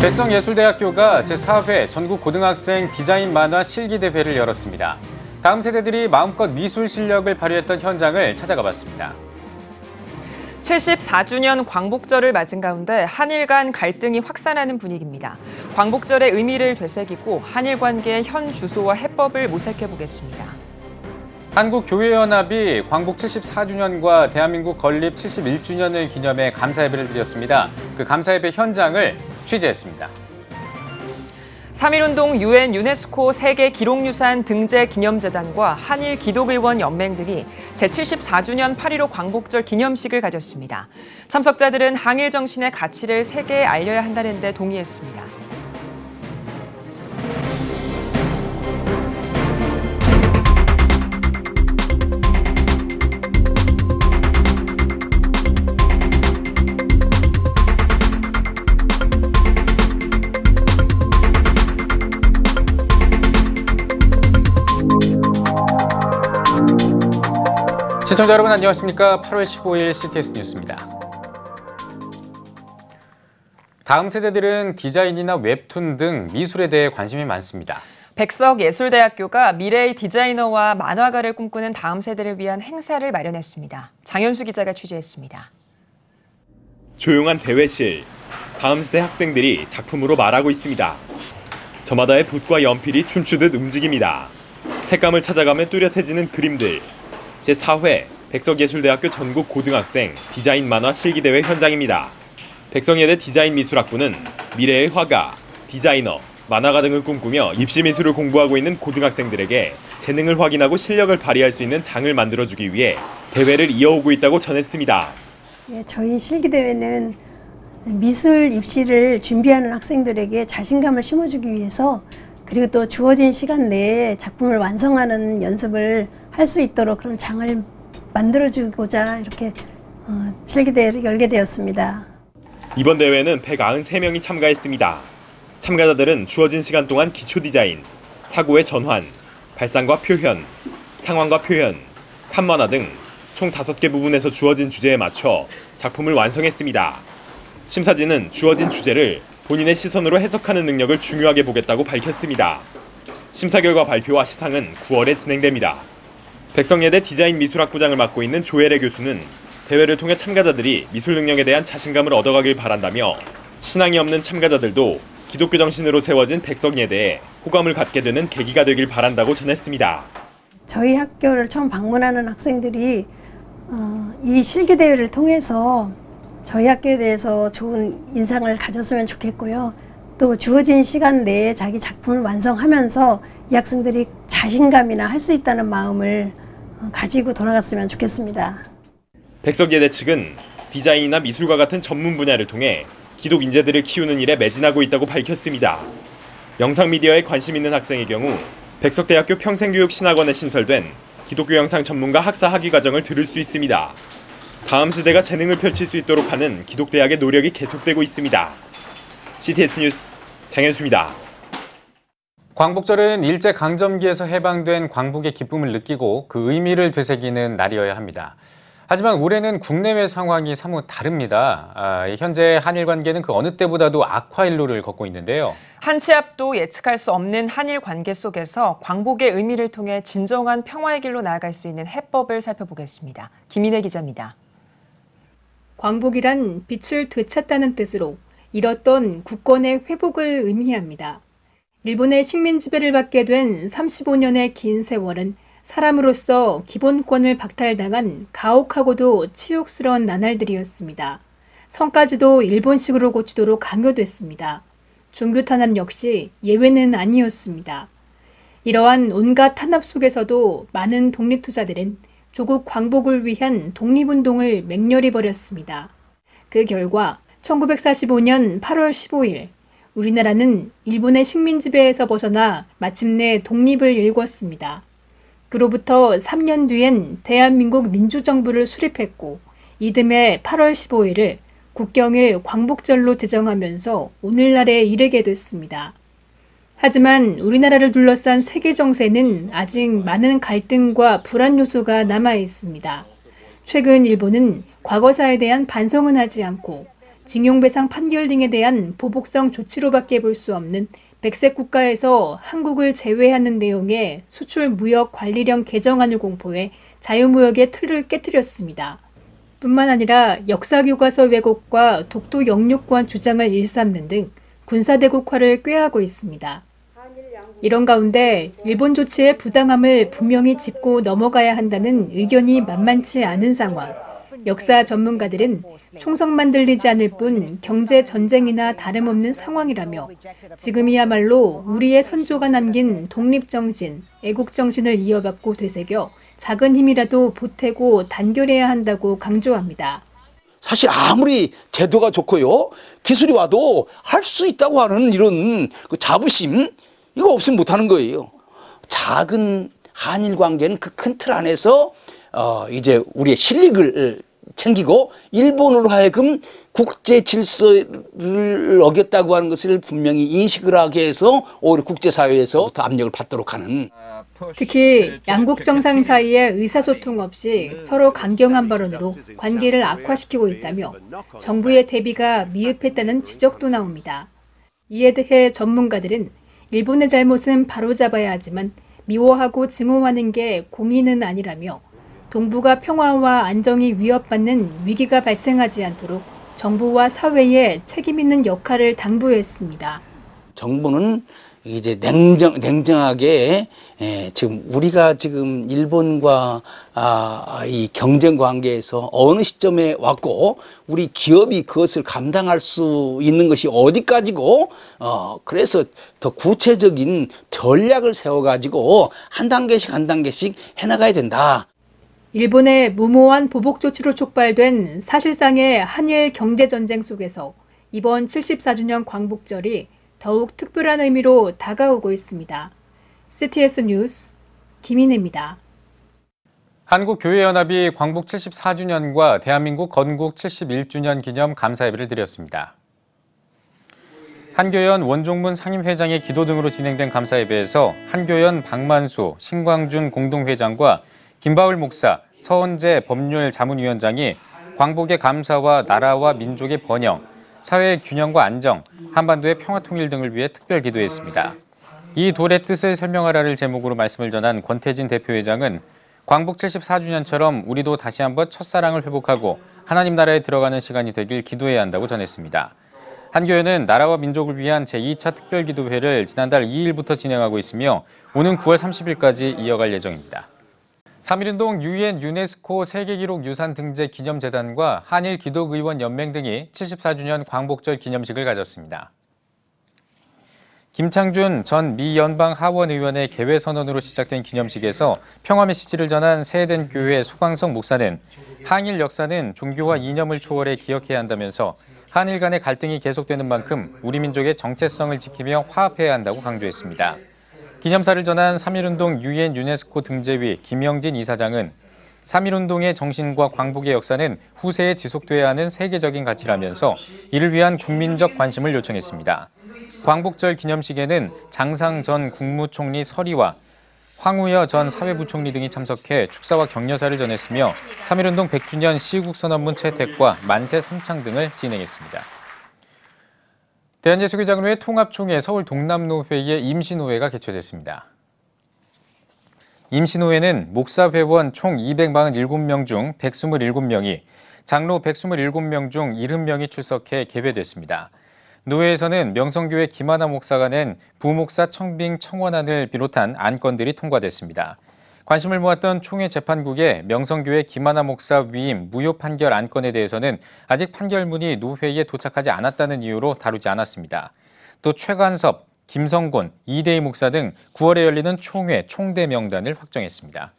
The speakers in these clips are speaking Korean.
백성예술대학교가 제4회 전국고등학생 디자인 만화 실기대회를 열었습니다. 다음 세대들이 마음껏 미술 실력을 발휘했던 현장을 찾아가 봤습니다. 74주년 광복절을 맞은 가운데 한일 간 갈등이 확산하는 분위기입니다. 광복절의 의미를 되새기고 한일 관계의 현 주소와 해법을 모색해 보겠습니다. 한국교회연합이 광복 74주년과 대한민국 건립 71주년을 기념해 감사예배를 드렸습니다. 그 감사예배 현장을 취재했습니다. 3.1운동 UN 유네스코 세계기록유산 등재기념재단과 한일기독의원 연맹 등이 제74주년 8.15 광복절 기념식을 가졌습니다. 참석자들은 항일 정신의 가치를 세계에 알려야 한다는 데 동의했습니다. 시청자 여러분 안녕하십니까? 8월 15일 CTS 뉴스입니다. 다음 세대들은 디자인이나 웹툰 등 미술에 대해 관심이 많습니다. 백석예술대학교가 미래의 디자이너와 만화가를 꿈꾸는 다음 세대를 위한 행사를 마련했습니다. 장현수 기자가 취재했습니다. 조용한 대회실, 다음 세대 학생들이 작품으로 말하고 있습니다. 저마다의 붓과 연필이 춤추듯 움직입니다. 색감을 찾아가면 뚜렷해지는 그림들. 제4회 백석예술대학교 전국 고등학생 디자인 만화 실기대회 현장입니다. 백성예대 디자인미술학부는 미래의 화가, 디자이너, 만화가 등을 꿈꾸며 입시미술을 공부하고 있는 고등학생들에게 재능을 확인하고 실력을 발휘할 수 있는 장을 만들어주기 위해 대회를 이어오고 있다고 전했습니다. 저희 실기대회는 미술 입시를 준비하는 학생들에게 자신감을 심어주기 위해서 그리고 또 주어진 시간 내에 작품을 완성하는 연습을 할 수 있도록 그런 장을 만들어주고자 이렇게 실기대회를 열게 되었습니다. 이번 대회는 193명이 참가했습니다. 참가자들은 주어진 시간 동안 기초 디자인, 사고의 전환, 발상과 표현, 상황과 표현, 칸만화 등 총 5개 부분에서 주어진 주제에 맞춰 작품을 완성했습니다. 심사진은 주어진 주제를 본인의 시선으로 해석하는 능력을 중요하게 보겠다고 밝혔습니다. 심사 결과 발표와 시상은 9월에 진행됩니다. 백성예대 디자인미술학부장을 맡고 있는 조혜래 교수는 대회를 통해 참가자들이 미술 능력에 대한 자신감을 얻어가길 바란다며 신앙이 없는 참가자들도 기독교 정신으로 세워진 백석예대에 호감을 갖게 되는 계기가 되길 바란다고 전했습니다. 저희 학교를 처음 방문하는 학생들이 이 실기대회를 통해서 저희 학교에 대해서 좋은 인상을 가졌으면 좋겠고요. 또 주어진 시간 내에 자기 작품을 완성하면서 이 학생들이 자신감이나 할 수 있다는 마음을 가지고 돌아갔으면 좋겠습니다. 백석예대 측은 디자인이나 미술과 같은 전문 분야를 통해 기독 인재들을 키우는 일에 매진하고 있다고 밝혔습니다. 영상미디어에 관심 있는 학생의 경우 백석대학교 평생교육신학원에 신설된 기독교 영상 전문가 학사 학위과정을 들을 수 있습니다. 다음 세대가 재능을 펼칠 수 있도록 하는 기독대학의 노력이 계속되고 있습니다. CTS 뉴스 장현수입니다. 광복절은 일제강점기에서 해방된 광복의 기쁨을 느끼고 그 의미를 되새기는 날이어야 합니다. 하지만 올해는 국내외 상황이 사뭇 다릅니다. 현재 한일 관계는 그 어느 때보다도 악화일로를 걷고 있는데요. 한 치 앞도 예측할 수 없는 한일 관계 속에서 광복의 의미를 통해 진정한 평화의 길로 나아갈 수 있는 해법을 살펴보겠습니다. 김인혜 기자입니다. 광복이란 빛을 되찾다는 뜻으로 잃었던 국권의 회복을 의미합니다. 일본의 식민 지배를 받게 된 35년의 긴 세월은 사람으로서 기본권을 박탈당한 가혹하고도 치욕스러운 나날들이었습니다. 성까지도 일본식으로 고치도록 강요됐습니다. 종교 탄압 역시 예외는 아니었습니다. 이러한 온갖 탄압 속에서도 많은 독립투사들은 조국 광복을 위한 독립운동을 맹렬히 벌였습니다. 그 결과 1945년 8월 15일 우리나라는 일본의 식민 지배에서 벗어나 마침내 독립을 일궜습니다. 그로부터 3년 뒤엔 대한민국 민주정부를 수립했고 이듬해 8월 15일을 국경일 광복절로 지정하면서 오늘날에 이르게 됐습니다. 하지만 우리나라를 둘러싼 세계 정세는 아직 많은 갈등과 불안 요소가 남아 있습니다. 최근 일본은 과거사에 대한 반성은 하지 않고 징용배상 판결 등에 대한 보복성 조치로밖에 볼 수 없는 백색 국가에서 한국을 제외하는 내용의 수출 무역 관리령 개정안을 공포해 자유무역의 틀을 깨뜨렸습니다. 뿐만 아니라 역사교과서 왜곡과 독도 영유권 주장을 일삼는 등 군사대국화를 꾀하고 있습니다. 이런 가운데 일본 조치의 부당함을 분명히 짚고 넘어가야 한다는 의견이 만만치 않은 상황. 역사 전문가들은 총성만 들리지 않을 뿐 경제 전쟁이나 다름없는 상황이라며 지금이야말로 우리의 선조가 남긴 독립정신, 애국정신을 이어받고 되새겨 작은 힘이라도 보태고 단결해야 한다고 강조합니다. 사실 아무리 제도가 좋고요, 기술이 와도 할 수 있다고 하는 이런 그 자부심, 이거 없으면 못하는 거예요. 작은 한일 관계는 그 큰 틀 안에서 이제 우리의 실익을 챙기고 일본으로 하여금 국제 질서를 어겼다고 하는 것을 분명히 인식을 하게 해서 오히려 국제사회에서부터 압력을 받도록 하는. 특히 양국 정상 사이에 의사소통 없이 서로 강경한 발언으로 관계를 악화시키고 있다며 정부의 대비가 미흡했다는 지적도 나옵니다. 이에 대해 전문가들은 일본의 잘못은 바로잡아야 하지만 미워하고 증오하는 게 공의는 아니라며 동북아 평화와 안정이 위협받는 위기가 발생하지 않도록 정부와 사회에 책임 있는 역할을 당부했습니다. 정부는 이제 냉정하게 지금 우리가 지금 일본과 이 경쟁 관계에서 어느 시점에 왔고 우리 기업이 그것을 감당할 수 있는 것이 어디까지고 그래서 더 구체적인 전략을 세워가지고 한 단계씩 해나가야 된다. 일본의 무모한 보복 조치로 촉발된 사실상의 한일 경제전쟁 속에서 이번 74주년 광복절이 더욱 특별한 의미로 다가오고 있습니다. CTS 뉴스 김인혜입니다. 한국교회연합이 광복 74주년과 대한민국 건국 71주년 기념 감사 예배를 드렸습니다. 한교연 원종문 상임회장의 기도 등으로 진행된 감사 예배에서 한교연 박만수, 신광준 공동회장과 김바울 목사, 서원재 법률자문위원장이 광복의 감사와 나라와 민족의 번영, 사회의 균형과 안정, 한반도의 평화통일 등을 위해 특별 기도했습니다. 이 돌의 뜻을 설명하라를 제목으로 말씀을 전한 권태진 대표회장은 광복 74주년처럼 우리도 다시 한번 첫사랑을 회복하고 하나님 나라에 들어가는 시간이 되길 기도해야 한다고 전했습니다. 한교연은 나라와 민족을 위한 제2차 특별기도회를 지난달 2일부터 진행하고 있으며 오는 9월 30일까지 이어갈 예정입니다. 3.1운동 유엔 유네스코 세계기록유산 등재 기념재단과 한일기독의원연맹 등이 74주년 광복절 기념식을 가졌습니다. 김창준 전 미 연방 하원 의원의 개회 선언으로 시작된 기념식에서 평화 메시지를 전한 세eden 교회 소광석 목사는 한일 역사는 종교와 이념을 초월해 기억해야 한다면서 한일 간의 갈등이 계속되는 만큼 우리 민족의 정체성을 지키며 화합해야 한다고 강조했습니다. 기념사를 전한 3.1운동 유엔 유네스코 등재위 김영진 이사장은 3.1운동의 정신과 광복의 역사는 후세에 지속돼야 하는 세계적인 가치라면서 이를 위한 국민적 관심을 요청했습니다. 광복절 기념식에는 장상 전 국무총리 서리와 황우여 전 사회부총리 등이 참석해 축사와 격려사를 전했으며 3.1운동 100주년 시국선언문 채택과 만세 삼창 등을 진행했습니다. 대한예수교장로회 통합총회 서울 동남노회의 임시노회가 개최됐습니다. 임시노회는 목사회원 총 247명 중 127명이, 장로 127명 중 70명이 출석해 개회됐습니다. 노회에서는 명성교회 김하나 목사가 낸 부목사 청빙 청원안을 비롯한 안건들이 통과됐습니다. 관심을 모았던 총회 재판국의 명성교회 김하나 목사 위임 무효 판결 안건에 대해서는 아직 판결문이 노회에 도착하지 않았다는 이유로 다루지 않았습니다. 또 최관섭, 김성곤, 이대희 목사 등 9월에 열리는 총회 총대 명단을 확정했습니다.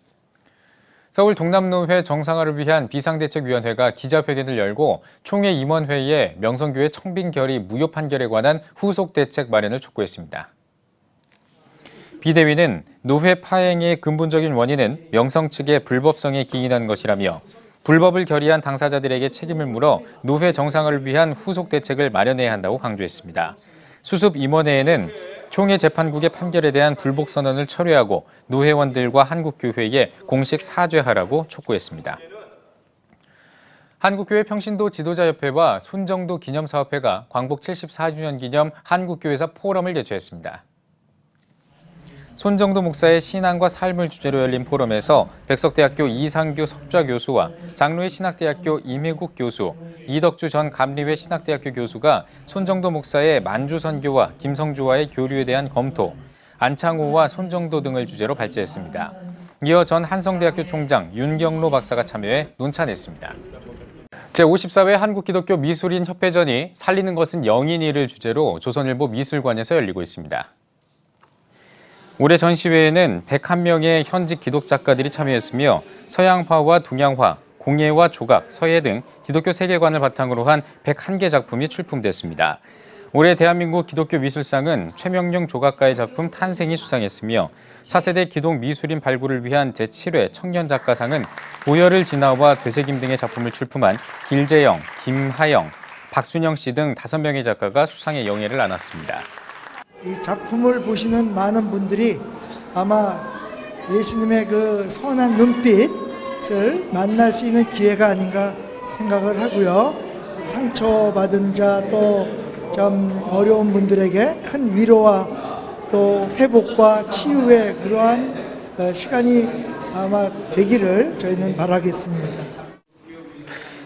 서울 동남노회 정상화를 위한 비상대책위원회가 기자회견을 열고 총회 임원회의에 명성교회 청빙 결의 무효 판결에 관한 후속 대책 마련을 촉구했습니다. 비대위는 노회 파행의 근본적인 원인은 명성 측의 불법성에 기인한 것이라며 불법을 결의한 당사자들에게 책임을 물어 노회 정상화를 위한 후속 대책을 마련해야 한다고 강조했습니다. 수습 임원회에는 총회 재판국의 판결에 대한 불복 선언을 철회하고 노회원들과 한국교회에 공식 사죄하라고 촉구했습니다. 한국교회 평신도 지도자협회와 손정도 기념사업회가 광복 74주년 기념 한국교회사 포럼을 개최했습니다. 손정도 목사의 신앙과 삶을 주제로 열린 포럼에서 백석대학교 이상규 석좌교수와 장로회 신학대학교 임혜국 교수, 이덕주 전 감리회 신학대학교 교수가 손정도 목사의 만주선교와 김성주와의 교류에 대한 검토, 안창호와 손정도 등을 주제로 발제했습니다. 이어 전 한성대학교 총장 윤경로 박사가 참여해 논찬했습니다. 제54회 한국기독교 미술인 협회전이 살리는 것은 영인이를 주제로 조선일보 미술관에서 열리고 있습니다. 올해 전시회에는 101명의 현직 기독 작가들이 참여했으며 서양화와 동양화, 공예와 조각, 서예 등 기독교 세계관을 바탕으로 한 101개 작품이 출품됐습니다. 올해 대한민국 기독교 미술상은 최명룡 조각가의 작품 탄생이 수상했으며 차세대 기독 미술인 발굴을 위한 제7회 청년작가상은 보혈을 진화와 되새김 등의 작품을 출품한 길재영, 김하영, 박순영 씨 등 5명의 작가가 수상의 영예를 안았습니다. 이 작품을 보시는 많은 분들이 아마 예수님의 그 선한 눈빛을 만날 수 있는 기회가 아닌가 생각을 하고요. 상처받은 자 또 좀 어려운 분들에게 큰 위로와 또 회복과 치유의 그러한 시간이 아마 되기를 저희는 바라겠습니다.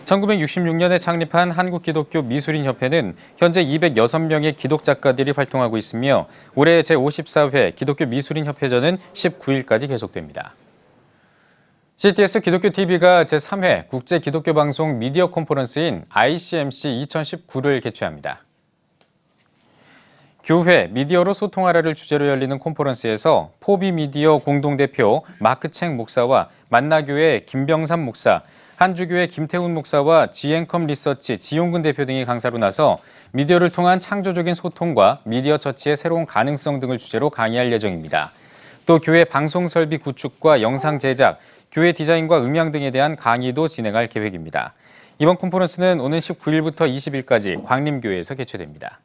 1966년에 창립한 한국기독교 미술인협회는 현재 206명의 기독 작가들이 활동하고 있으며 올해 제54회 기독교 미술인협회전은 19일까지 계속됩니다. CTS 기독교TV가 제3회 국제기독교방송 미디어 컨퍼런스인 ICMC 2019를 개최합니다. 교회 미디어로 소통하라를 주제로 열리는 컨퍼런스에서 포비미디어 공동대표 마크챙 목사와 만나교회 김병삼 목사, 한주교회 김태훈 목사와 지앤컴 리서치 지용근 대표 등이 강사로 나서 미디어를 통한 창조적인 소통과 미디어 처치의 새로운 가능성 등을 주제로 강의할 예정입니다. 또 교회 방송 설비 구축과 영상 제작, 교회 디자인과 음향 등에 대한 강의도 진행할 계획입니다. 이번 컨퍼런스는 오는 19일부터 20일까지 광림교회에서 개최됩니다.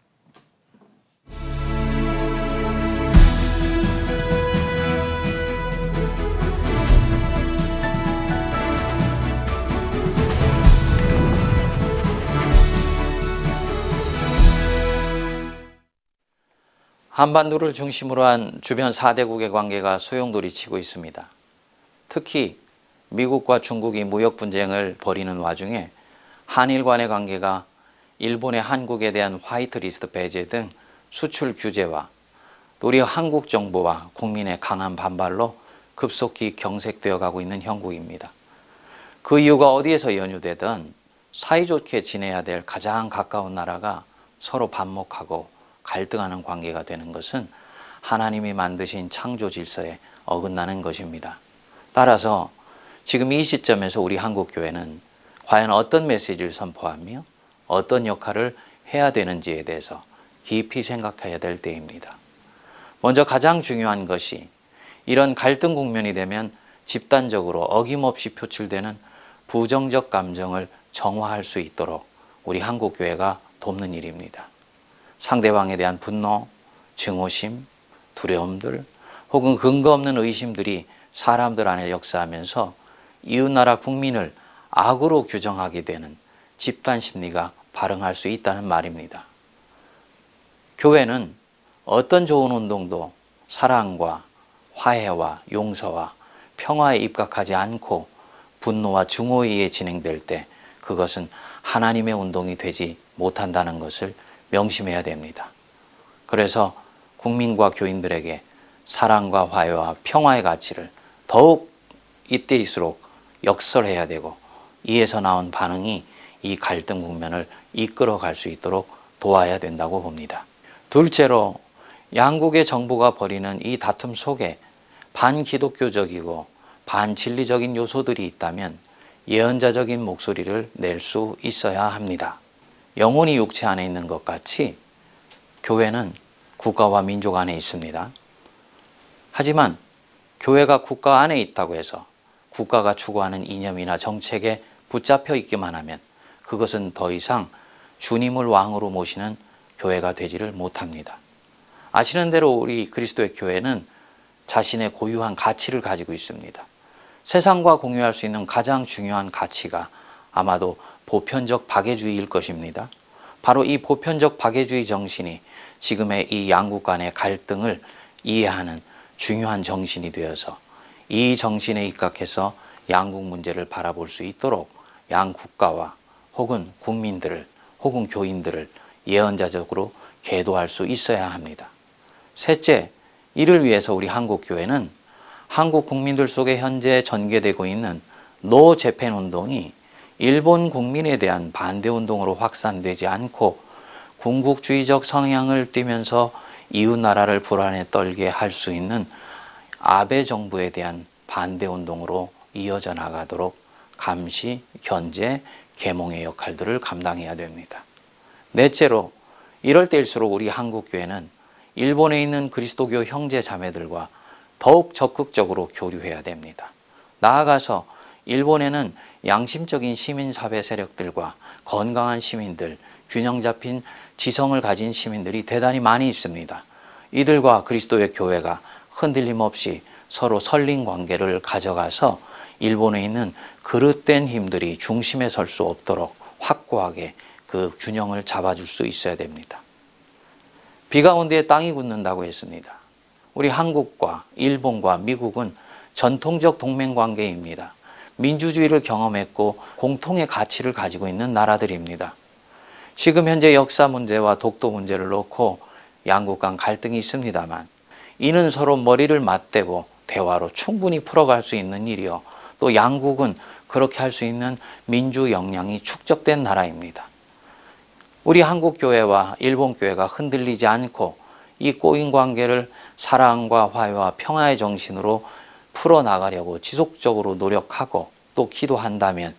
한반도를 중심으로 한 주변 4대국의 관계가 소용돌이치고 있습니다. 특히 미국과 중국이 무역 분쟁을 벌이는 와중에 한일 간의 관계가 일본의 한국에 대한 화이트리스트 배제 등 수출 규제와 도리어 한국 정부와 국민의 강한 반발로 급속히 경색되어 가고 있는 형국입니다. 그 이유가 어디에서 연유되든 사이좋게 지내야 될 가장 가까운 나라가 서로 반목하고 갈등하는 관계가 되는 것은 하나님이 만드신 창조 질서에 어긋나는 것입니다. 따라서 지금 이 시점에서 우리 한국교회는 과연 어떤 메시지를 선포하며 어떤 역할을 해야 되는지에 대해서 깊이 생각해야 될 때입니다. 먼저 가장 중요한 것이 이런 갈등 국면이 되면 집단적으로 어김없이 표출되는 부정적 감정을 정화할 수 있도록 우리 한국교회가 돕는 일입니다. 상대방에 대한 분노, 증오심, 두려움들 혹은 근거 없는 의심들이 사람들 안에 역사하면서 이웃나라 국민을 악으로 규정하게 되는 집단 심리가 발흥할 수 있다는 말입니다. 교회는 어떤 좋은 운동도 사랑과 화해와 용서와 평화에 입각하지 않고 분노와 증오에 의해 진행될 때 그것은 하나님의 운동이 되지 못한다는 것을 명심해야 됩니다. 그래서 국민과 교인들에게 사랑과 화해와 평화의 가치를 더욱 이때일수록 역설해야 되고 이에서 나온 반응이 이 갈등 국면을 이끌어갈 수 있도록 도와야 된다고 봅니다. 둘째로 양국의 정부가 벌이는 이 다툼 속에 반기독교적이고 반진리적인 요소들이 있다면 예언자적인 목소리를 낼 수 있어야 합니다. 영혼이 육체 안에 있는 것 같이 교회는 국가와 민족 안에 있습니다. 하지만 교회가 국가 안에 있다고 해서 국가가 추구하는 이념이나 정책에 붙잡혀 있기만 하면 그것은 더 이상 주님을 왕으로 모시는 교회가 되지를 못합니다. 아시는 대로 우리 그리스도의 교회는 자신의 고유한 가치를 가지고 있습니다. 세상과 공유할 수 있는 가장 중요한 가치가 아마도 보편적 박애주의일 것입니다. 바로 이 보편적 박애주의 정신이 지금의 이 양국 간의 갈등을 이해하는 중요한 정신이 되어서 이 정신에 입각해서 양국 문제를 바라볼 수 있도록 양국가와 혹은 국민들을 혹은 교인들을 예언자적으로 계도할 수 있어야 합니다. 셋째, 이를 위해서 우리 한국교회는 한국 국민들 속에 현재 전개되고 있는 노 재팬 운동이 일본 국민에 대한 반대 운동으로 확산되지 않고 군국주의적 성향을 띠면서 이웃 나라를 불안에 떨게 할 수 있는 아베 정부에 대한 반대 운동으로 이어져 나가도록 감시, 견제, 계몽의 역할들을 감당해야 됩니다. 넷째로 이럴 때일수록 우리 한국교회는 일본에 있는 그리스도교 형제 자매들과 더욱 적극적으로 교류해야 됩니다. 나아가서 일본에는 양심적인 시민사회 세력들과 건강한 시민들, 균형 잡힌 지성을 가진 시민들이 대단히 많이 있습니다. 이들과 그리스도의 교회가 흔들림 없이 서로 설린 관계를 가져가서 일본에 있는 그릇된 힘들이 중심에 설 수 없도록 확고하게 그 균형을 잡아줄 수 있어야 됩니다. 비 가운데 땅이 굳는다고 했습니다. 우리 한국과 일본과 미국은 전통적 동맹관계입니다. 민주주의를 경험했고 공통의 가치를 가지고 있는 나라들입니다. 지금 현재 역사 문제와 독도 문제를 놓고 양국 간 갈등이 있습니다만 이는 서로 머리를 맞대고 대화로 충분히 풀어갈 수 있는 일이요. 또 양국은 그렇게 할 수 있는 민주 역량이 축적된 나라입니다. 우리 한국교회와 일본교회가 흔들리지 않고 이 꼬인 관계를 사랑과 화해와 평화의 정신으로 풀어나가려고 지속적으로 노력하고 또 기도한다면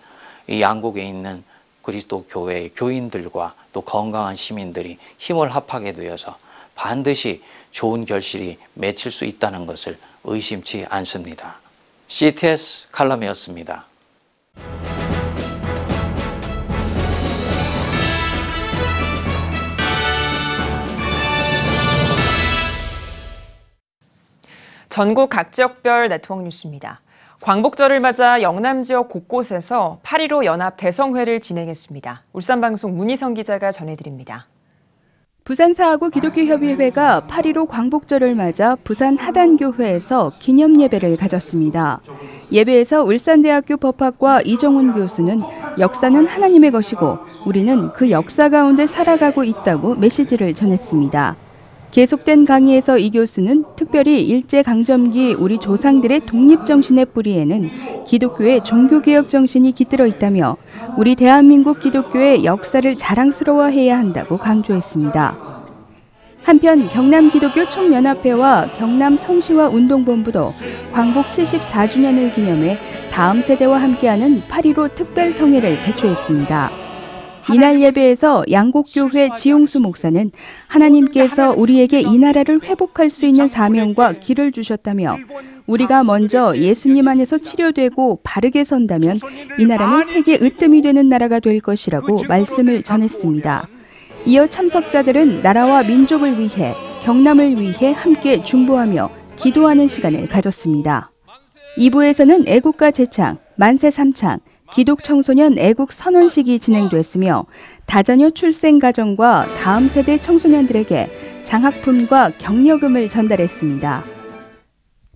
이 양국에 있는 그리스도 교회의 교인들과 또 건강한 시민들이 힘을 합하게 되어서 반드시 좋은 결실이 맺힐 수 있다는 것을 의심치 않습니다. CTS 칼럼이었습니다. 전국 각 지역별 네트워크 뉴스입니다. 광복절을 맞아 영남 지역 곳곳에서 8.15 연합 대성회를 진행했습니다. 울산방송 문희성 기자가 전해드립니다. 부산사하구 기독교협의회가 8.15 광복절을 맞아 부산 하단교회에서 기념예배를 가졌습니다. 예배에서 울산대학교 법학과 이정훈 교수는 역사는 하나님의 것이고 우리는 그 역사 가운데 살아가고 있다고 메시지를 전했습니다. 계속된 강의에서 이 교수는 특별히 일제강점기 우리 조상들의 독립정신의 뿌리에는 기독교의 종교개혁 정신이 깃들어 있다며 우리 대한민국 기독교의 역사를 자랑스러워해야 한다고 강조했습니다. 한편 경남기독교 총연합회와 경남성시화운동본부도 광복 74주년을 기념해 다음 세대와 함께하는 8.15 특별성회를 개최했습니다. 이날 예배에서 양곡교회 지용수 목사는 하나님께서 우리에게 이 나라를 회복할 수 있는 사명과 길을 주셨다며 우리가 먼저 예수님 안에서 치료되고 바르게 선다면 이 나라는 세계 으뜸이 되는 나라가 될 것이라고 말씀을 전했습니다. 이어 참석자들은 나라와 민족을 위해 경남을 위해 함께 중보하며 기도하는 시간을 가졌습니다. 2부에서는 애국가 제창, 만세 삼창, 기독청소년 애국 선언식이 진행됐으며 다자녀 출생 가정과 다음 세대 청소년들에게 장학품과 격려금을 전달했습니다.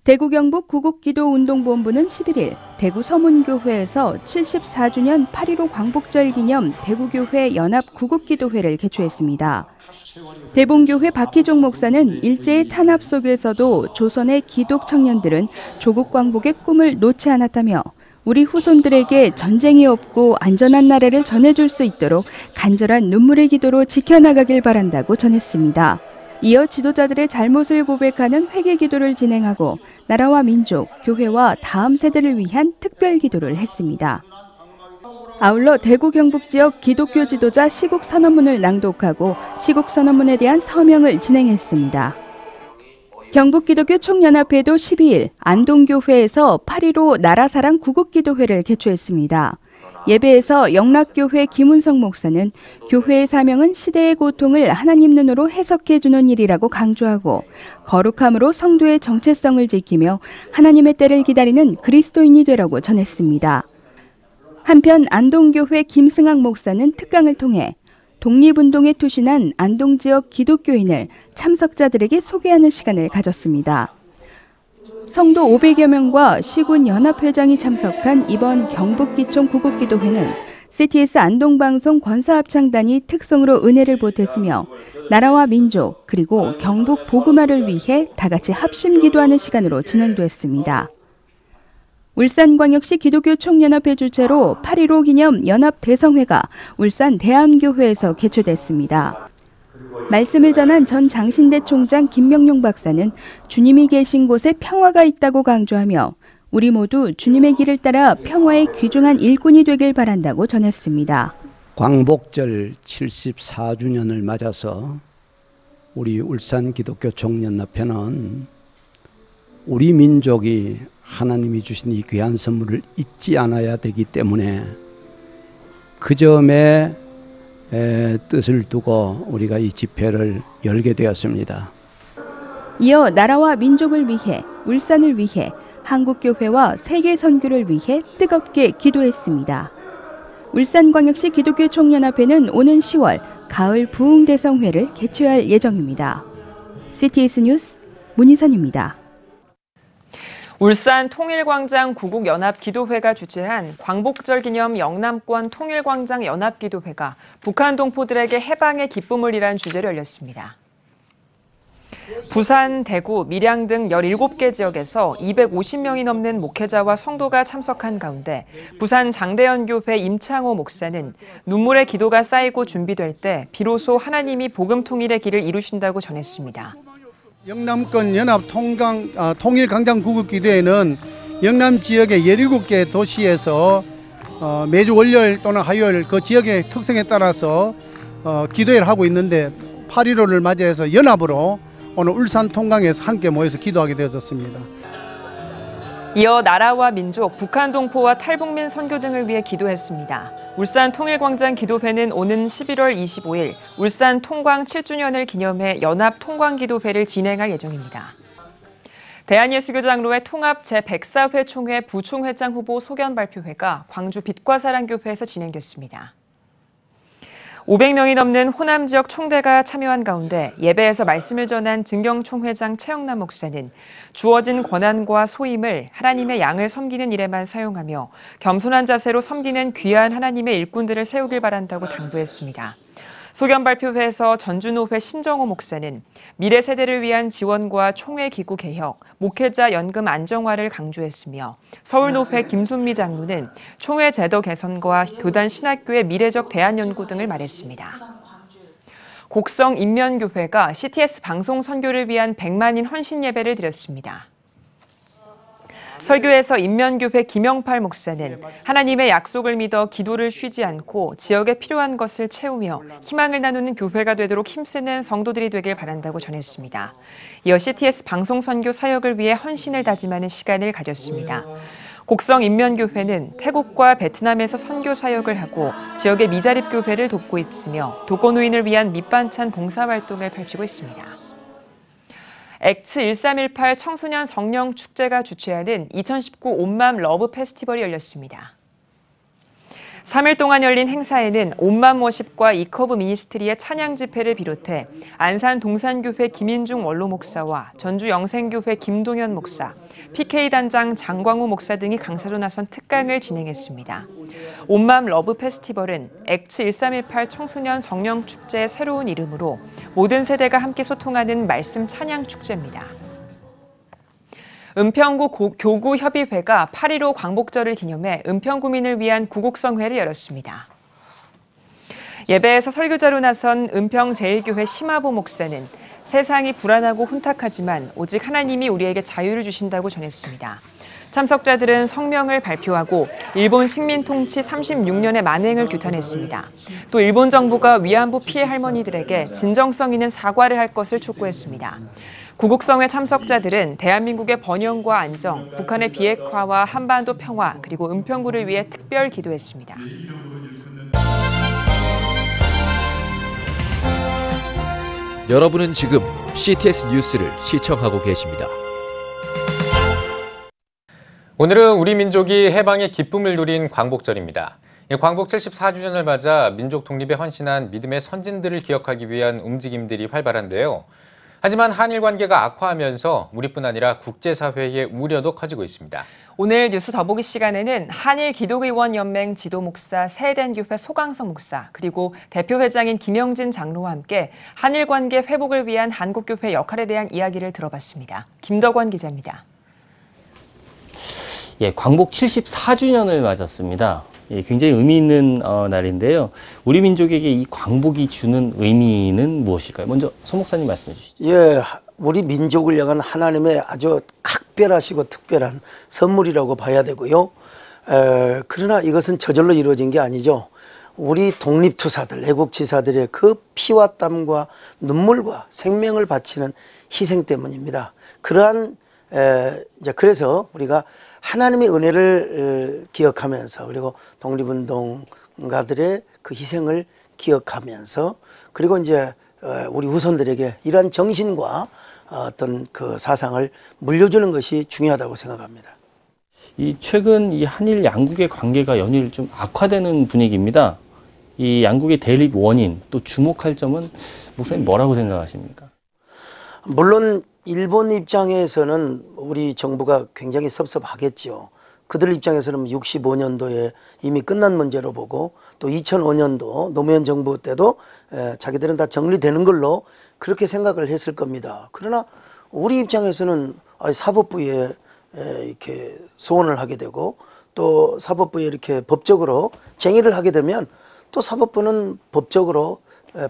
대구 경북 구국기도운동본부는 11일 대구 서문교회에서 74주년 8.15 광복절 기념 대구교회 연합 구국기도회를 개최했습니다. 대봉교회 박희종 목사는 일제의 탄압 속에서도 조선의 기독 청년들은 조국 광복의 꿈을 놓지 않았다며 우리 후손들에게 전쟁이 없고 안전한 나라를 전해줄 수 있도록 간절한 눈물의 기도로 지켜나가길 바란다고 전했습니다. 이어 지도자들의 잘못을 고백하는 회개 기도를 진행하고 나라와 민족, 교회와 다음 세대를 위한 특별 기도를 했습니다. 아울러 대구 경북 지역 기독교 지도자 시국 선언문을 낭독하고 시국 선언문에 대한 서명을 진행했습니다. 경북기독교 총연합회도 12일 안동교회에서 8.15 나라사랑 구국기도회를 개최했습니다. 예배에서 영락교회 김운성 목사는 교회의 사명은 시대의 고통을 하나님 눈으로 해석해주는 일이라고 강조하고 거룩함으로 성도의 정체성을 지키며 하나님의 때를 기다리는 그리스도인이 되라고 전했습니다. 한편 안동교회 김승학 목사는 특강을 통해 독립운동에 투신한 안동 지역 기독교인을 참석자들에게 소개하는 시간을 가졌습니다. 성도 500여 명과 시군 연합회장이 참석한 이번 경북기총 구국기도회는 CTS 안동방송 권사합창단이 특성으로 은혜를 보탰으며 나라와 민족 그리고 경북 복음화를 위해 다같이 합심 기도하는 시간으로 진행됐습니다. 울산광역시 기독교 총연합회 주최로 8.15 기념 연합대성회가 울산 대암교회에서 개최됐습니다. 말씀을 전한 전 장신대 총장 김명용 박사는 주님이 계신 곳에 평화가 있다고 강조하며 우리 모두 주님의 길을 따라 평화의 귀중한 일꾼이 되길 바란다고 전했습니다. 광복절 74주년을 맞아서 우리 울산 기독교 총연합회는 우리 민족이 하나님이 주신 이 귀한 선물을 잊지 않아야 되기 때문에 그 점에 뜻을 두고 우리가 이 집회를 열게 되었습니다. 이어 나라와 민족을 위해, 울산을 위해, 한국교회와 세계 선교를 위해 뜨겁게 기도했습니다. 울산광역시 기독교 총연합회는 오는 10월 가을 부흥대성회를 개최할 예정입니다. CTS 뉴스 문희선입니다. 울산 통일광장 구국연합기도회가 주최한 광복절 기념 영남권 통일광장 연합기도회가 북한 동포들에게 해방의 기쁨을 이란 주제로 열렸습니다. 부산, 대구, 밀양 등 17개 지역에서 250명이 넘는 목회자와 성도가 참석한 가운데 부산 장대연교회 임창호 목사는 눈물의 기도가 쌓이고 준비될 때 비로소 하나님이 복음 통일의 길을 이루신다고 전했습니다. 영남권 연합 통일광장 구국기도회는 영남 지역의 17개 도시에서 매주 월요일 또는 화요일 그 지역의 특성에 따라서 기도회를 하고 있는데 8.15를 맞이해서 연합으로 오늘 울산 통강에서 함께 모여서 기도하게 되어졌습니다. 이어 나라와 민족, 북한 동포와 탈북민 선교 등을 위해 기도했습니다. 울산 통일광장 기도회는 오는 11월 25일 울산 통광 7주년을 기념해 연합 통광기도회를 진행할 예정입니다. 대한예수교장로회 통합 제104회 총회 부총회장 후보 소견 발표회가 광주 빛과사랑교회에서 진행됐습니다. 500명이 넘는 호남 지역 총대가 참여한 가운데 예배에서 말씀을 전한 증경총회장 최영남 목사는 주어진 권한과 소임을 하나님의 양을 섬기는 일에만 사용하며 겸손한 자세로 섬기는 귀한 하나님의 일꾼들을 세우길 바란다고 당부했습니다. 소견 발표회에서 전주노회 신정호 목사는 미래 세대를 위한 지원과 총회 기구 개혁, 목회자 연금 안정화를 강조했으며 서울노회 김순미 장로는 총회 제도 개선과 교단 신학교의 미래적 대안 연구 등을 말했습니다. 곡성 인면교회가 CTS 방송 선교를 위한 100만인 헌신 예배를 드렸습니다. 설교에서 인면교회 김영팔 목사는 하나님의 약속을 믿어 기도를 쉬지 않고 지역에 필요한 것을 채우며 희망을 나누는 교회가 되도록 힘쓰는 성도들이 되길 바란다고 전했습니다. 이어 CTS 방송 선교 사역을 위해 헌신을 다짐하는 시간을 가졌습니다. 곡성 인면교회는 태국과 베트남에서 선교 사역을 하고 지역의 미자립 교회를 돕고 있으며 독거노인을 위한 밑반찬 봉사활동을 펼치고 있습니다. 엑츠 1318 청소년 성령 축제가 주최하는 2019 온맘 러브 페스티벌이 열렸습니다. 3일 동안 열린 행사에는 온맘 워십과 이커브 미니스트리의 찬양 집회를 비롯해 안산 동산교회 김인중 원로 목사와 전주 영생교회 김동현 목사, PK 단장 장광우 목사 등이 강사로 나선 특강을 진행했습니다. 온맘 러브 페스티벌은 엑츠 1318 청소년 성령 축제의 새로운 이름으로 모든 세대가 함께 소통하는 말씀 찬양 축제입니다. 은평구 교구협의회가 8.15 광복절을 기념해 은평구민을 위한 구국성회를 열었습니다. 예배에서 설교자로 나선 은평제일교회 심화보 목사는 세상이 불안하고 혼탁하지만 오직 하나님이 우리에게 자유를 주신다고 전했습니다. 참석자들은 성명을 발표하고 일본 식민 통치 36년의 만행을 규탄했습니다. 또 일본 정부가 위안부 피해 할머니들에게 진정성 있는 사과를 할 것을 촉구했습니다. 구국성회 참석자들은 대한민국의 번영과 안정, 북한의 비핵화와 한반도 평화, 그리고 은평구를 위해 특별 기도했습니다. 여러분은 지금 CTS 뉴스를 시청하고 계십니다. 오늘은 우리 민족이 해방의 기쁨을 누린 광복절입니다. 광복 74주년을 맞아 민족 독립에 헌신한 믿음의 선진들을 기억하기 위한 움직임들이 활발한데요. 하지만 한일 관계가 악화하면서 우리뿐 아니라 국제사회의 우려도 커지고 있습니다. 오늘 뉴스 더보기 시간에는 한일 기독의원연맹 지도목사 세덴교회 소강성 목사 그리고 대표회장인 김영진 장로와 함께 한일 관계 회복을 위한 한국교회 역할에 대한 이야기를 들어봤습니다. 김덕원 기자입니다. 예, 광복 74주년을 맞았습니다. 예, 굉장히 의미 있는 날인데요. 우리 민족에게 이 광복이 주는 의미는 무엇일까요? 먼저 소 목사님 말씀해 주시죠. 예, 우리 민족을 향한 하나님의 아주 각별하시고 특별한 선물이라고 봐야 되고요. 그러나 이것은 저절로 이루어진 게 아니죠. 우리 독립투사들, 애국지사들의 그 피와 땀과 눈물과 생명을 바치는 희생 때문입니다. 그러한 이제 그래서 우리가 하나님의 은혜를 기억하면서 그리고 독립운동가들의 그 희생을 기억하면서 그리고 이제 우리 후손들에게 이러한 정신과 어떤 그 사상을 물려주는 것이 중요하다고 생각합니다. 이 최근 이 한일 양국의 관계가 연일 좀 악화되는 분위기입니다. 이 양국의 대립 원인 또 주목할 점은 목사님 뭐라고 생각하십니까? 물론 일본 입장에서는 우리 정부가 굉장히 섭섭하겠죠. 그들 입장에서는 65년도에 이미 끝난 문제로 보고 또 2005년도 노무현 정부 때도 자기들은 다 정리되는 걸로 그렇게 생각을 했을 겁니다. 그러나 우리 입장에서는 사법부에 이렇게 소원을 하게 되고 또 사법부에 이렇게 법적으로 쟁의를 하게 되면 또 사법부는 법적으로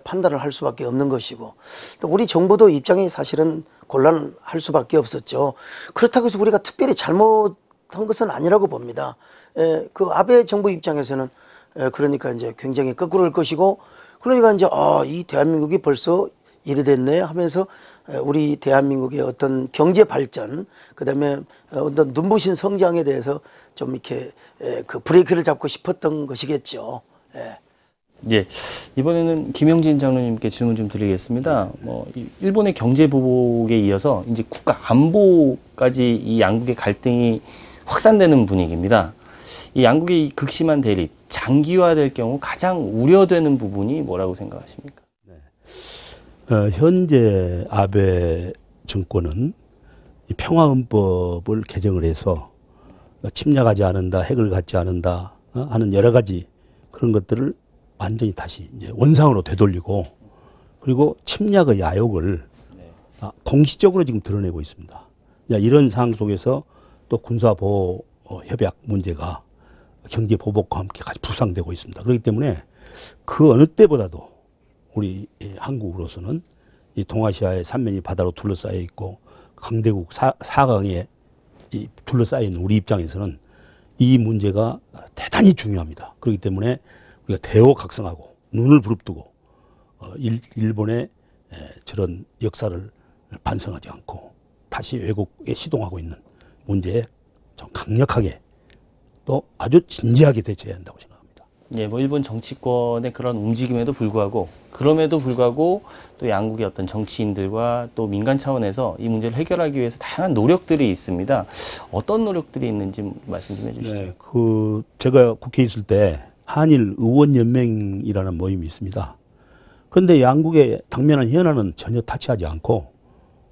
판단을 할 수밖에 없는 것이고 또 우리 정부도 입장이 사실은 곤란할 수밖에 없었죠. 그렇다고 해서 우리가 특별히 잘못한 것은 아니라고 봅니다. 그 아베 정부 입장에서는 그러니까 이제 굉장히 거꾸로일 것이고 그러니까 이제 이 대한민국이 벌써 이래 됐네 하면서 우리 대한민국의 어떤 경제 발전 그다음에 어떤 눈부신 성장에 대해서 좀 이렇게 그 브레이크를 잡고 싶었던 것이겠죠. 예, 이번에는 김영진 장로님께 질문 좀 드리겠습니다. 일본의 경제 보복에 이어서 이제 국가 안보까지 이 양국의 갈등이 확산되는 분위기입니다. 이 양국의 이 극심한 대립, 장기화될 경우 가장 우려되는 부분이 뭐라고 생각하십니까? 현재 아베 정권은 이 평화헌법을 개정을 해서 침략하지 않는다, 핵을 갖지 않는다 하는 여러 가지 그런 것들을 완전히 다시 이제 원상으로 되돌리고 그리고 침략의 야욕을 공식적으로 지금 드러내고 있습니다. 이런 상황 속에서 또 군사보호 협약 문제가 경제 보복과 함께 같이 부상되고 있습니다. 그렇기 때문에 그 어느 때보다도 우리 한국으로서는 이 동아시아의 삼면이 바다로 둘러싸여 있고 강대국 사강에 둘러싸여 있는 우리 입장에서는 이 문제가 대단히 중요합니다. 그렇기 때문에 우리가 대호각성하고 눈을 부릅뜨고 일본의 저런 역사를 반성하지 않고 다시 왜곡에 시동하고 있는 문제에 좀 강력하게 또 아주 진지하게 대처해야 한다고 생각합니다. 예, 일본 정치권의 그런 움직임에도 불구하고 그럼에도 불구하고 또 양국의 어떤 정치인들과 또 민간 차원에서 이 문제를 해결하기 위해서 다양한 노력들이 있습니다. 어떤 노력들이 있는지 말씀 좀 해주시죠. 네, 제가 국회에 있을 때 한일 의원연맹이라는 모임이 있습니다. 그런데 양국의 당면한 현안은 전혀 타치하지 않고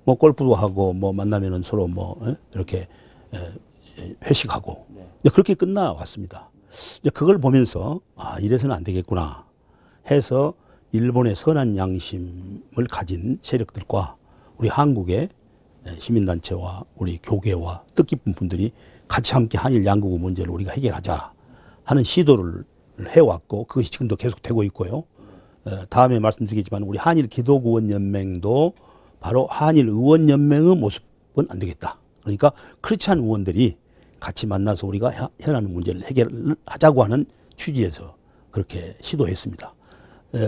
골프도 하고 만나면은 서로 이렇게 회식하고 그렇게 끝나왔습니다. 그걸 보면서 이래서는 안 되겠구나 해서 일본의 선한 양심을 가진 세력들과 우리 한국의 시민단체와 우리 교계와 뜻깊은 분들이 같이 함께 한일 양국의 문제를 우리가 해결하자 하는 시도를 해왔고 그것이 지금도 계속되고 있고요. 다음에 말씀드리겠지만 우리 한일 기독의원연맹도 바로 한일 의원연맹의 모습은 안 되겠다. 그러니까 크리스찬 의원들이 같이 만나서 우리가 현안 문제를 해결하자고 하는 취지에서 그렇게 시도했습니다.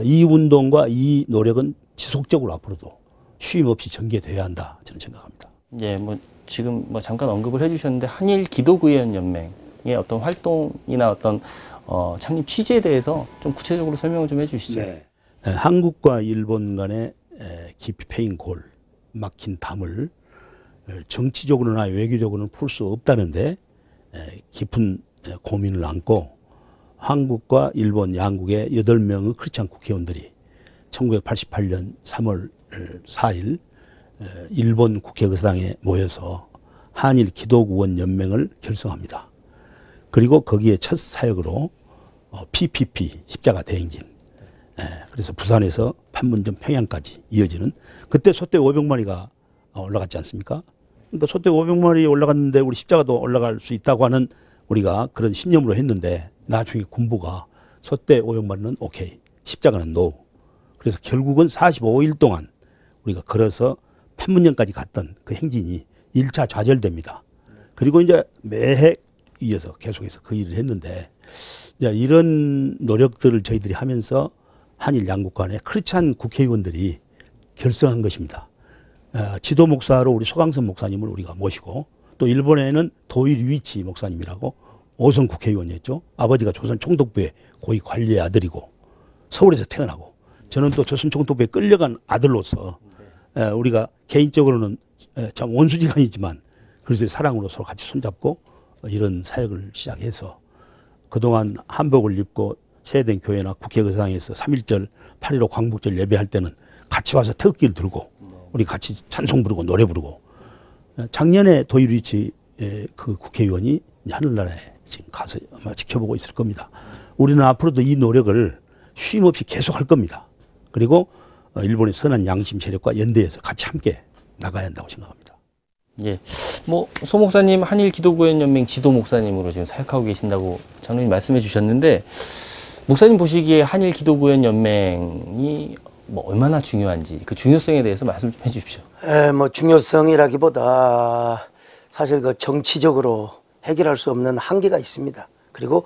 이 운동과 이 노력은 지속적으로 앞으로도 쉼 없이 전개돼야 한다 저는 생각합니다. 예, 지금 잠깐 언급을 해주셨는데 한일 기독의원연맹의 어떤 활동이나 어떤 창립 취지에 대해서 좀 구체적으로 설명을 좀 해주시죠. 네. 한국과 일본 간의 깊이 패인 골, 막힌 담을 정치적으로나 외교적으로는 풀 수 없다는데 깊은 고민을 안고 한국과 일본 양국의 8명의 크리스찬 국회의원들이 1988년 3월 4일 일본 국회의사당에 모여서 한일 기독의원 연맹을 결성합니다. 그리고 거기에 첫 사역으로 PPP 십자가 대행진, 그래서 부산에서 판문점 평양까지 이어지는, 그때 소떼 500마리가 올라갔지 않습니까? 그러니까 소떼 500마리 올라갔는데 우리 십자가도 올라갈 수 있다고 하는 우리가 그런 신념으로 했는데, 나중에 군부가 소떼 500마리는 오케이, 십자가는 노. 그래서 결국은 45일 동안 우리가 걸어서 판문점까지 갔던 그 행진이 1차 좌절됩니다. 그리고 이제 매해 이어서 계속해서 그 일을 했는데, 이제 이런 노력들을 저희들이 하면서 한일 양국 간의 크리스찬 국회의원들이 결성한 것입니다. 지도 목사로 우리 소강선 목사님을 우리가 모시고, 또 일본에는 도이 류이치 목사님이라고 5선 국회의원이었죠. 아버지가 조선 총독부의 고위 관리의 아들이고 서울에서 태어나고, 저는 또 조선 총독부에 끌려간 아들로서 우리가 개인적으로는 참 원수지간이지만 그래도 사랑으로 서로 같이 손잡고 이런 사역을 시작해서, 그동안 한복을 입고 세대된 교회나 국회의사당에서 3.1절 8.15 광복절 예배할 때는 같이 와서 태극기를 들고 우리 같이 찬송 부르고 노래 부르고, 작년에 도이루이치 그 국회의원이 하늘나라에 지금 가서 아마 지켜보고 있을 겁니다. 우리는 앞으로도 이 노력을 쉼 없이 계속할 겁니다. 그리고 일본의 선한 양심 세력과 연대해서 같이 함께 나가야 한다고 생각합니다. 예, 뭐 소 목사님 한일 기독의원 연맹 지도 목사님으로 지금 사역하고 계신다고 장로님 말씀해 주셨는데, 목사님 보시기에 한일 기독의원 연맹이 뭐 얼마나 중요한지 그 중요성에 대해서 말씀 좀 해주십시오. 뭐 중요성이라기보다 사실 그 정치적으로 해결할 수 없는 한계가 있습니다. 그리고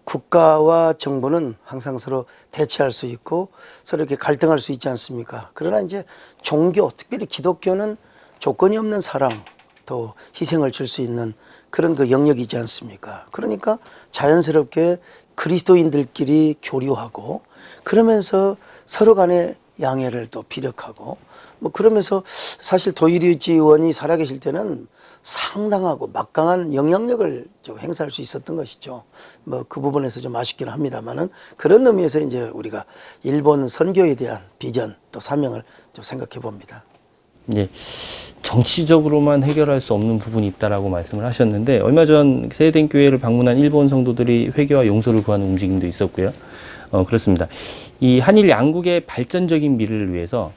국가와 정부는 항상 서로 대치할 수 있고 서로 이렇게 갈등할 수 있지 않습니까? 그러나 이제 종교, 특별히 기독교는 조건이 없는 사랑, 또 희생을 줄 수 있는 그런 그 영역이지 않습니까? 그러니까 자연스럽게 그리스도인들끼리 교류하고, 그러면서 서로 간의 양해를 또 비력하고, 뭐 그러면서 사실 도이루이치 의원이 살아계실 때는 상당하고 막강한 영향력을 좀 행사할 수 있었던 것이죠. 뭐 그 부분에서 좀 아쉽긴 합니다만은, 그런 의미에서 이제 우리가 일본 선교에 대한 비전 또 사명을 좀 생각해 봅니다. 예, 정치적으로만 해결할 수 없는 부분이 있다라고 말씀을 하셨는데, 얼마 전 세대된 교회를 방문한 일본 성도들이 회개와 용서를 구하는 움직임도 있었고요. 그렇습니다. 이 한일 양국의 발전적인 미래를 위해서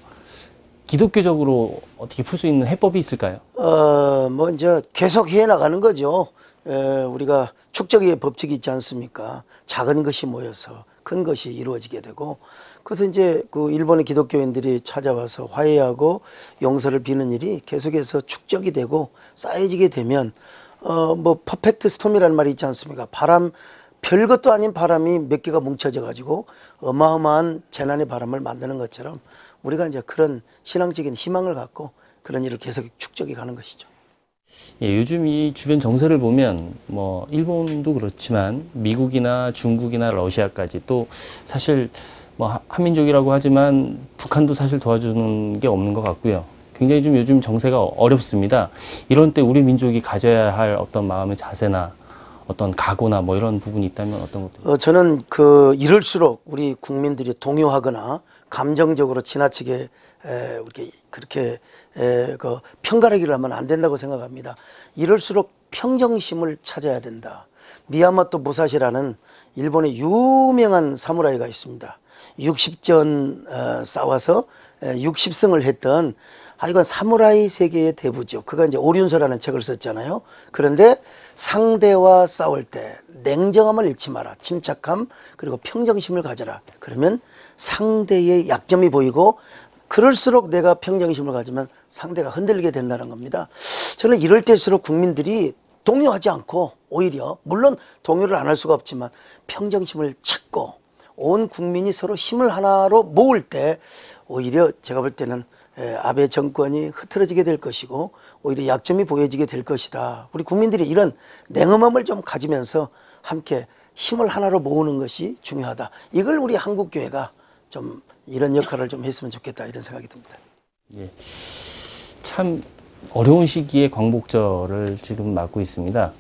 기독교적으로 어떻게 풀 수 있는 해법이 있을까요? 뭐 이제 계속 해 나가는 거죠. 우리가 축적의 법칙이 있지 않습니까? 작은 것이 모여서 큰 것이 이루어지게 되고, 그래서 이제 그 일본의 기독교인들이 찾아와서 화해하고 용서를 비는 일이 계속해서 축적이 되고 쌓여지게 되면, 뭐 퍼펙트 스톰이라는 말이 있지 않습니까? 바람, 별것도 아닌 바람이 몇 개가 뭉쳐져 가지고 어마어마한 재난의 바람을 만드는 것처럼, 우리가 이제 그런 신앙적인 희망을 갖고 그런 일을 계속 축적해 가는 것이죠. 예, 요즘 이 주변 정세를 보면 뭐 일본도 그렇지만 미국이나 중국이나 러시아까지, 또 사실 뭐 한민족이라고 하지만 북한도 사실 도와주는 게 없는 것 같고요. 굉장히 좀 요즘 정세가 어렵습니다. 이런 때 우리 민족이 가져야 할 어떤 마음의 자세나 어떤 각오나 뭐 이런 부분이 있다면 어떤 것들? 저는 이럴수록 우리 국민들이 동요하거나 감정적으로 지나치게 그렇게 편가르기를 하면 안 된다고 생각합니다. 이럴수록 평정심을 찾아야 된다. 미야모토 무사시라는 일본의 유명한 사무라이가 있습니다. 60전 싸워서 60승을 했던, 하여간 사무라이 세계의 대부죠. 그가 이제 오륜서라는 책을 썼잖아요. 그런데 상대와 싸울 때 냉정함을 잃지 마라. 침착함, 그리고 평정심을 가져라. 그러면 상대의 약점이 보이고, 그럴수록 내가 평정심을 가지면 상대가 흔들리게 된다는 겁니다. 저는 이럴 때일수록 국민들이 동요하지 않고, 오히려 물론 동요를 안 할 수가 없지만 평정심을 찾고 온 국민이 서로 힘을 하나로 모을 때, 오히려 제가 볼 때는 아베 정권이 흐트러지게 될 것이고 오히려 약점이 보여지게 될 것이다. 우리 국민들이 이런 냉엄함을 좀 가지면서 함께 힘을 하나로 모으는 것이 중요하다. 이걸 우리 한국교회가 좀 이런 역할을 좀 했으면 좋겠다, 이런 생각이 듭니다. 예, 참 어려운 시기에 광복절을 지금 맞고 있습니다.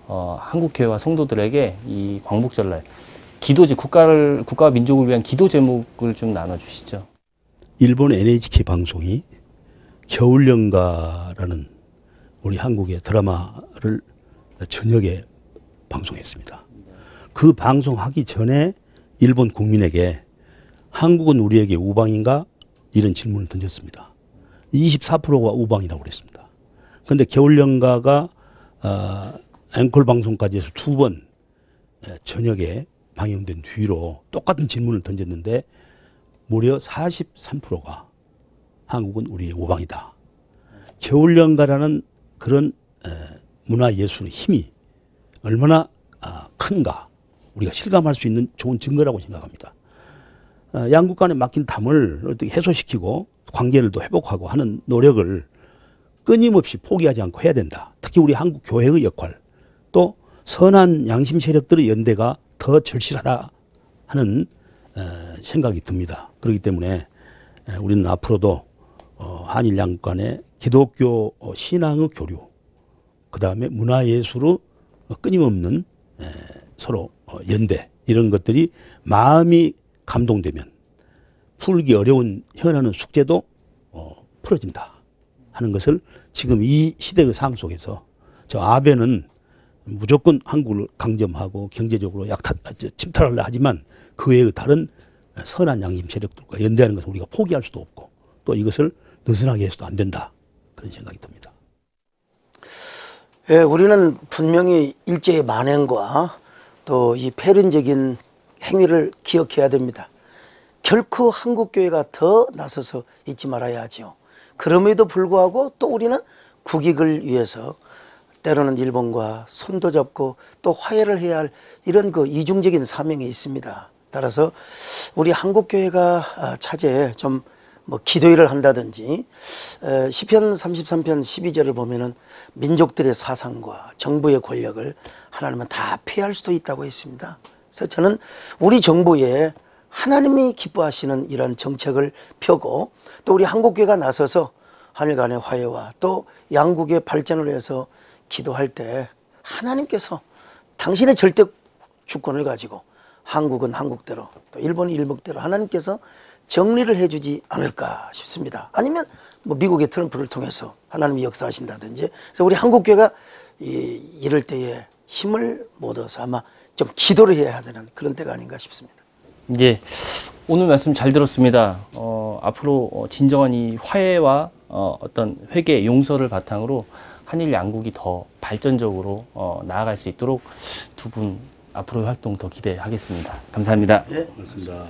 한국교회와 성도들에게 이 광복절날 기도제 국가와 민족을 위한 기도 제목을 좀 나눠주시죠. 일본 NHK 방송이 겨울연가라는 우리 한국의 드라마를 저녁에 방송했습니다. 그 방송하기 전에 일본 국민에게 한국은 우리에게 우방인가? 이런 질문을 던졌습니다. 24%가 우방이라고 그랬습니다. 그런데 겨울연가가 앵콜 방송까지 해서 2번 저녁에 방영된 뒤로 똑같은 질문을 던졌는데 무려 43%가 한국은 우리의 우방이다. 겨울연가라는 그런 문화예술의 힘이 얼마나 큰가 우리가 실감할 수 있는 좋은 증거라고 생각합니다. 양국 간에 막힌 담을 어떻게 해소시키고 관계를 또 회복하고 하는 노력을 끊임없이 포기하지 않고 해야 된다. 특히 우리 한국 교회의 역할, 또 선한 양심 세력들의 연대가 더 절실하다 하는 생각이 듭니다. 그렇기 때문에 우리는 앞으로도 한일 양국 간의 기독교 신앙의 교류, 그 다음에 문화예술의 끊임없는 서로 연대, 이런 것들이 마음이 감동되면 풀기 어려운 현안의 숙제도 풀어진다 하는 것을 지금 이 시대의 상황 속에서 저 아베는 무조건 한국을 강점하고 경제적으로 침탈하려 하지만 그 외의 다른 선한 양심 세력들과 연대하는 것을 우리가 포기할 수도 없고 또 이것을 느슨하게 해서도 안 된다, 그런 생각이 듭니다. 예, 우리는 분명히 일제의 만행과 또 이 폐륜적인 행위를 기억해야 됩니다. 결코 한국교회가 더 나서서 잊지 말아야 하죠. 그럼에도 불구하고 또 우리는 국익을 위해서 때로는 일본과 손도 잡고 또 화해를 해야 할 이런 그 이중적인 사명이 있습니다. 따라서 우리 한국교회가 차제에 좀 뭐 기도회를 한다든지 시편 33편 12절을 보면은 민족들의 사상과 정부의 권력을 하나님은 다 폐할 수도 있다고 했습니다. 그래서 저는 우리 정부에 하나님이 기뻐하시는 이런 정책을 펴고 또 우리 한국교회가 나서서 한일 간의 화해와 또 양국의 발전을 위해서 기도할 때 하나님께서 당신의 절대 주권을 가지고 한국은 한국대로 또 일본은 일본대로 하나님께서 정리를 해주지 않을까 싶습니다. 아니면 뭐 미국의 트럼프를 통해서 하나님이 역사하신다든지. 그래서 우리 한국교회가 이럴 때에 힘을 못 얻어서 아마 좀 기도를 해야 되는 그런 때가 아닌가 싶습니다. 예, 오늘 말씀 잘 들었습니다. 앞으로 진정한 이 화해와 어떤 회개, 용서를 바탕으로 한일 양국이 더 발전적으로 나아갈 수 있도록 두 분 앞으로의 활동 더 기대하겠습니다. 감사합니다. 네, 고맙습니다.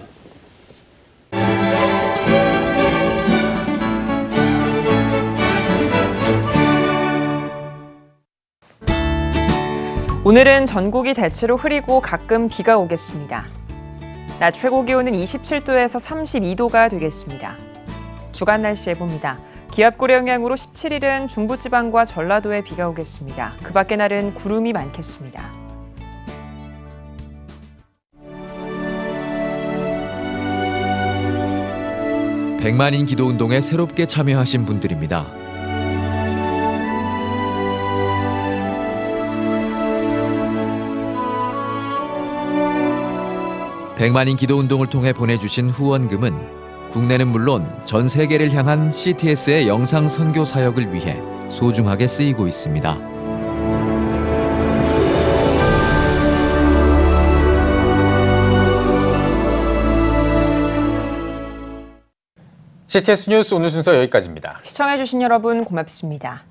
오늘은 전국이 대체로 흐리고 가끔 비가 오겠습니다. 낮 최고 기온은 27도에서 32도가 되겠습니다. 주간 날씨 해봅니다. 기압골의 영향으로 17일은 중부지방과 전라도에 비가 오겠습니다. 그 밖의 날은 구름이 많겠습니다. 백만인 기도운동에 새롭게 참여하신 분들입니다. 백만인 기도운동을 통해 보내주신 후원금은 국내는 물론 전 세계를 향한 CTS의 영상 선교 사역을 위해 소중하게 쓰이고 있습니다. CTS 뉴스 오늘 순서 여기까지입니다. 시청해주신 여러분 고맙습니다.